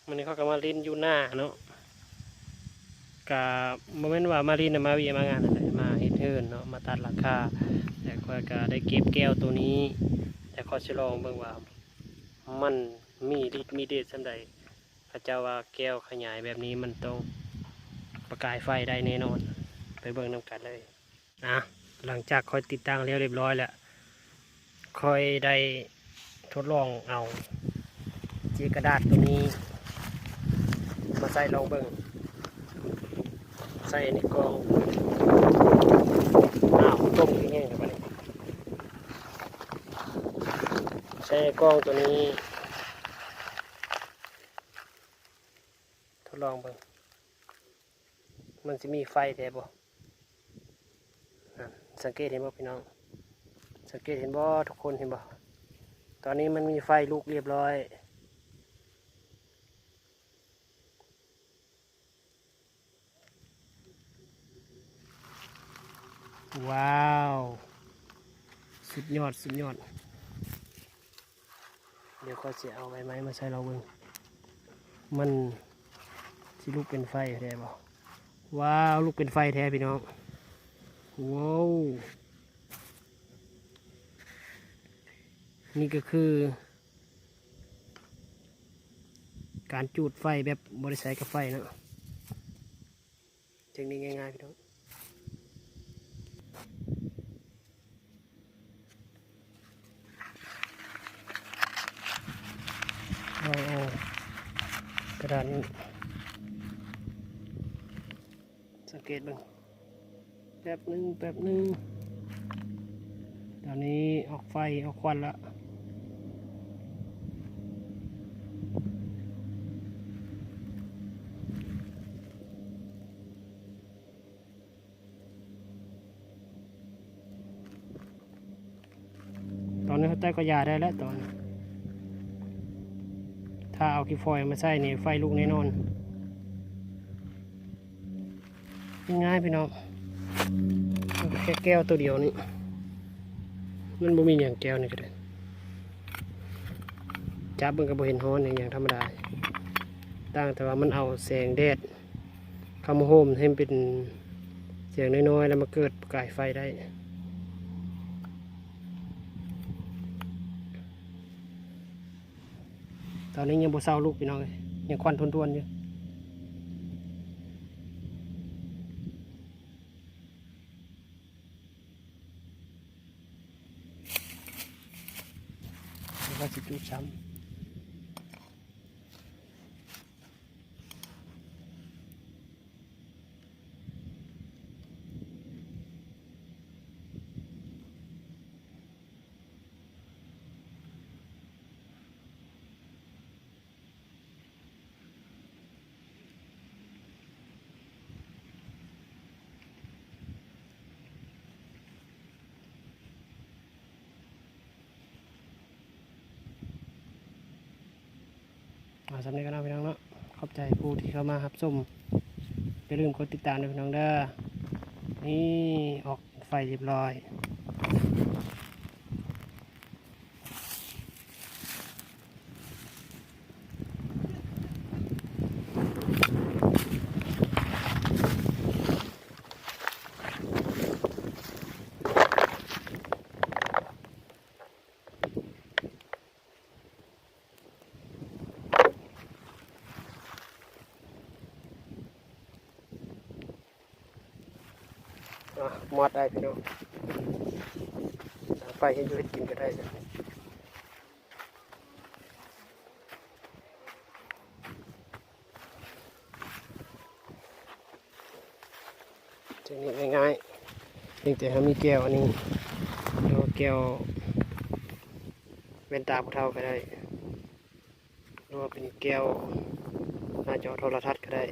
มันนี่เขาก็มาลินอยู่หน้าเนาะกับโมเมนต์ว่ามาลินมาเวียมางานอะไรมาเฮ็ดเทิร์นเนาะมาตัดราคาแต่ก็ได้เก็บแก้วตัวนี้แต่ขอสิลองเบิ่งว่ามันมีฤทธิ์มีเดชส่ำใดพระเจ้าว่าแก้วขยายแบบนี้มันต้องประกายไฟได้แน่นอนไปเบิ่งนำกันเลยนะหลังจากคอยติดตั้งแล้วเรียบร้อยแล้วคอยได้ทดลองเอาจีกระดาษตัวนี้มาใส่ลองเบิ่งใส่ในกล่องต้มแห้งๆครับนี้ใส่ในกล่องตัวนี้ทดลองเบิ่งมันจะมีไฟแท้บ่สังเกตเห็นบ่พี่น้องสังเกตเห็นบ่ทุกคนเห็นบ่ตอนนี้มันมีไฟลุกเรียบร้อยว้าวสุดยอดสุดยอดเดี๋ยวเขาจะเอาใบไม้มาใส่เราเบิ่งมันสิลุกเป็นไฟแท้บ่ว้าวลุกเป็นไฟแท้พี่น้องว้าวนี่ก็คือการจูดไฟแบบบริษัทกับไฟนะเทคนิคง่ายๆพี่น้องเอากระดาษนี้สังเกตบ้างแป๊บหนึ่งตอนนี้ออกไฟออกควันละตอนนี้เขาใต้ก็ยาได้แล้วตอนถ้าเอาขี้ฟอยมาใส่นี่ไฟลุกแน่นอนง่ายพี่น้องแค่แก้วตัวเดียวนี่มันบ่มีอย่างแก้วนี่ก็ได้จับมันก็บ่เห็นฮ้อนอย่างธรรมดาตั้งแต่ว่ามันเอาแสงแดดเข้ามาโฮมให้มันเป็นเสียงน้อยๆแล้วมาเกิดประกายไฟได้ตอนนี้ยังบ่เศร้าลูกพี่น้องเลยยังควันทวนๆอยู่แล้วก็สิจุดซ้ำสำเร็จกันแล้วพี่น้องเนาะขอบใจผู้ที่เข้ามารับชมอย่าลืมกดติดตามด้วยพี่น้องเด้อนี่ออกไฟเรียบร้อยมอดได้พี่น้องไฟให้อยู่ให้กินก็ได้เทคนิคง่ายๆเพียงแต่ให้มีแก้วอันนี้หรือว่าแก้วแว่นตาผู้เฒ่าก็ได้หรือว่าเป็นแก้วหน้าจอโทรทัศน์ก็ได้